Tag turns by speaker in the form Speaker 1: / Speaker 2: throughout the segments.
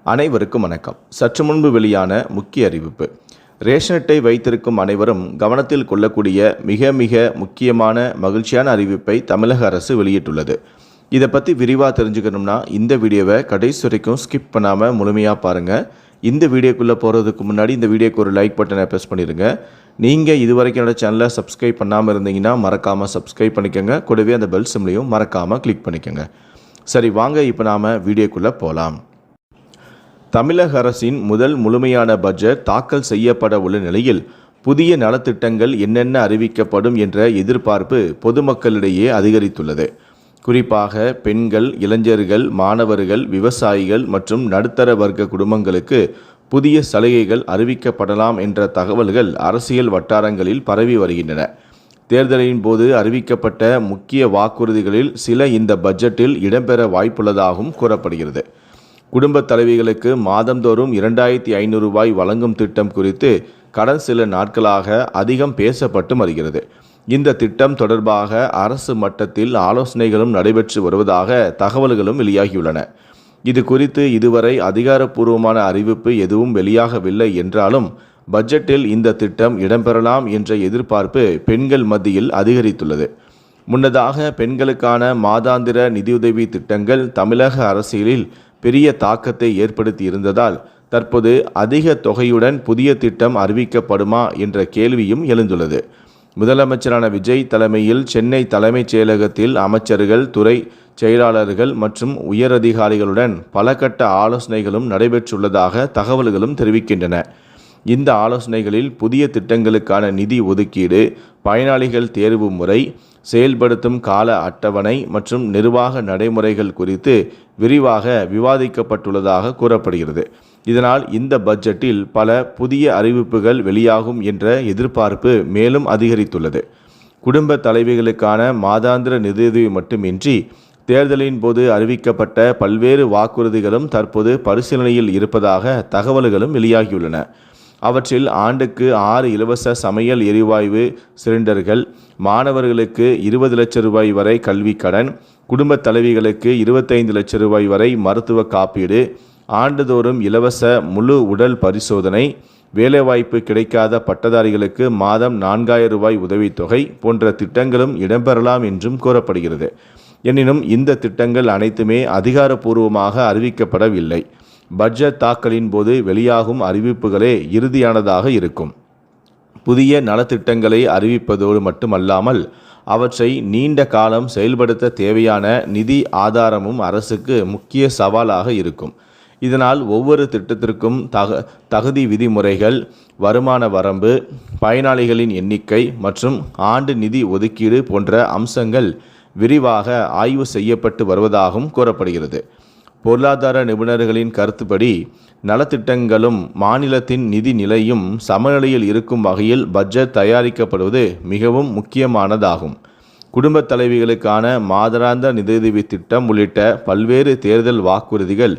Speaker 1: அனைவருக்கும் வணக்கம். சற்று முன்பு வெளியான முக்கிய அறிவிப்பு. ரேஷன் அட்டை வைத்திருக்கும் அனைவரும் கவனத்தில் கொள்ளக்கூடிய மிக மிக முக்கியமான மகிழ்ச்சியான அறிவிப்பை தமிழக அரசு வெளியிட்டுள்ளது. இதை பற்றி விரிவாக தெரிஞ்சுக்கணும்னா இந்த வீடியோவை கடைசி வரைக்கும் ஸ்கிப் பண்ணாமல் முழுமையாக பாருங்கள். இந்த வீடியோக்குள்ளே போகிறதுக்கு முன்னாடி இந்த வீடியோக்கு ஒரு லைக் பட்டனை ப்ரெஸ் பண்ணிடுங்க. நீங்கள் இதுவரைக்கும் என்னோட சேனலை சப்ஸ்கிரைப் பண்ணாமல் இருந்தீங்கன்னா மறக்காமல் சப்ஸ்கிரைப் பண்ணிக்கோங்க. கூடவே அந்த பெல் சிம்லையும் மறக்காமல் கிளிக் பண்ணிக்கோங்க. சரி, வாங்க இப்போ நாம் வீடியோக்குள்ளே போகலாம். தமிழக அரசின் முதல் முழுமையான பட்ஜெட் தாக்கல் செய்யப்பட உள்ள நிலையில் புதிய நலத்திட்டங்கள் என்னென்ன அறிவிக்கப்படும் என்ற எதிர்பார்ப்பு பொதுமக்களிடையே அதிகரித்துள்ளது. குறிப்பாக பெண்கள், இளைஞர்கள், மாணவர்கள், விவசாயிகள் மற்றும் நடுத்தர வர்க்க குடும்பங்களுக்கு புதிய சலுகைகள் அறிவிக்கப்படலாம் என்ற தகவல்கள் அரசியல் வட்டாரங்களில் பரவி வருகின்றன. தேர்தலின் போது அறிவிக்கப்பட்ட முக்கிய வாக்குறுதிகளில் சில இந்த பட்ஜெட்டில் இடம்பெற வாய்ப்புள்ளதாகவும் கூறப்படுகிறது. குடும்ப தலைவிகளுக்கு மாதந்தோறும் 2500 ரூபாய் வழங்கும் திட்டம் குறித்து கடந்த சில நாட்களாக அதிகம் பேசப்பட்டு வருகிறது. இந்த திட்டம் தொடர்பாக அரசு மட்டத்தில் ஆலோசனைகளும் நடைபெற்று வருவதாக தகவல்களும் வெளியாகியுள்ளன. இது குறித்து இதுவரை அதிகாரப்பூர்வமான அறிவிப்பு எதுவும் வெளியாகவில்லை என்றாலும் பட்ஜெட்டில் இந்த திட்டம் இடம்பெறலாம் என்ற எதிர்பார்ப்பு பெண்கள் மத்தியில் அதிகரித்துள்ளது. முன்னதாக பெண்களுக்கான மாதாந்திர நிதியுதவி திட்டங்கள் தமிழக அரசியலில் பெரிய தாக்கத்தை ஏற்படுத்தி இருந்ததால் தற்போது அதிக தொகையுடன் புதிய திட்டம் அறிவிக்கப்படுமா என்ற கேள்வியும் எழுந்துள்ளது. முதலமைச்சரான விஜய் தலைமையில் சென்னை தலைமைச் செயலகத்தில் அமைச்சர்கள், துறை செயலாளர்கள் மற்றும் உயரதிகாரிகளுடன் பல கட்ட ஆலோசனைகளும் நடைபெற்றுள்ளதாக தகவல்களும் தெரிவிக்கின்றன. இந்த ஆலோசனைகளில் புதிய திட்டங்களுக்கான நிதி ஒதுக்கீடு, பயனாளிகள் தேர்வு முறை, செயல்படுத்தும் கால அட்டவணை மற்றும் நிர்வாக நடைமுறைகள் குறித்து விரிவாக விவாதிக்கப்பட்டுள்ளதாக கூறப்படுகிறது. இதனால் இந்த பட்ஜெட்டில் பல புதிய அறிவிப்புகள் வெளியாகும் என்ற எதிர்பார்ப்பு மேலும் அதிகரித்துள்ளது. குடும்ப தலைவிகளுக்கான மாதாந்திர நிதியுதவி மட்டுமின்றி தேர்தலின் போது அறிவிக்கப்பட்ட பல்வேறு வாக்குறுதிகளும் தற்போது பரிசீலனையில் இருப்பதாக தகவல்களும் வெளியாகியுள்ளன. அவற்றில் ஆண்டுக்கு 6 இலவச சமையல் எரிவாயு சிலிண்டர்கள், மாணவர்களுக்கு 20 லட்சம் ரூபாய் வரை கல்வி கடன், குடும்ப தலைவிகளுக்கு 25 லட்சம் ரூபாய் வரை மருத்துவ காப்பீடு, ஆண்டுதோறும் இலவச முழு உடல் பரிசோதனை, வேலைவாய்ப்பு கிடைக்காத பட்டதாரிகளுக்கு மாதம் 4000 ரூபாய் உதவித்தொகை போன்ற திட்டங்களும் இடம்பெறலாம் என்றும் கூறப்படுகிறது. எனினும் இந்த திட்டங்கள் அனைத்துமே அதிகாரப்பூர்வமாக அறிவிக்கப்படவில்லை. பட்ஜெட் தாக்கலின் போது வெளியாகும் அறிவிப்புகளே இறுதியானதாக இருக்கும். புதிய நலத்திட்டங்களை அறிவிப்பதோடு மட்டுமல்லாமல் அவற்றை நீண்ட காலம் செயல்படுத்த தேவையான நிதி ஆதாரமும் அரசுக்கு முக்கிய சவாலாக இருக்கும். இதனால் ஒவ்வொரு திட்டத்திற்கும் தகுதி விதிமுறைகள், வருமான வரம்பு, பயனாளிகளின் எண்ணிக்கை மற்றும் ஆண்டு நிதி ஒதுக்கீடு போன்ற அம்சங்கள் விரிவாக ஆய்வு செய்யப்பட்டு வருவதாகவும் கூறப்படுகிறது. பொருளாதார நிபுணர்களின் கருத்துப்படி நலத்திட்டங்களும் மாநிலத்தின் நிதி நிலையும் சமநிலையில் இருக்கும் வகையில் பட்ஜெட் தயாரிக்கப்படுவது மிகவும் முக்கியமானதாகும். குடும்ப தலைவிகளுக்கான மாதாந்திர நிதியுதவி திட்டம் உள்ளிட்ட பல்வேறு தேர்தல் வாக்குறுதிகள்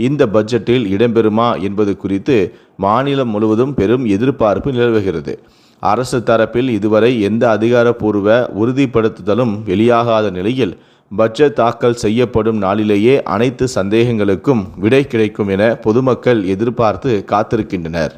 Speaker 1: இந்த பட்ஜெட்டில் இடம்பெறுமா என்பது குறித்து மாநிலம் முழுவதும் பெரும் எதிர்பார்ப்பு நிலவுகிறது. அரசு தரப்பில் இதுவரை எந்த அதிகாரப்பூர்வ உறுதிப்படுத்துதலும் வெளியாகாத நிலையில் பட்ஜெட் தாக்கல் செய்யப்படும் நாளிலேயே அனைத்து சந்தேகங்களுக்கும் விடை கிடைக்கும் என பொதுமக்கள் எதிர்பார்த்து காத்திருக்கின்றனர்.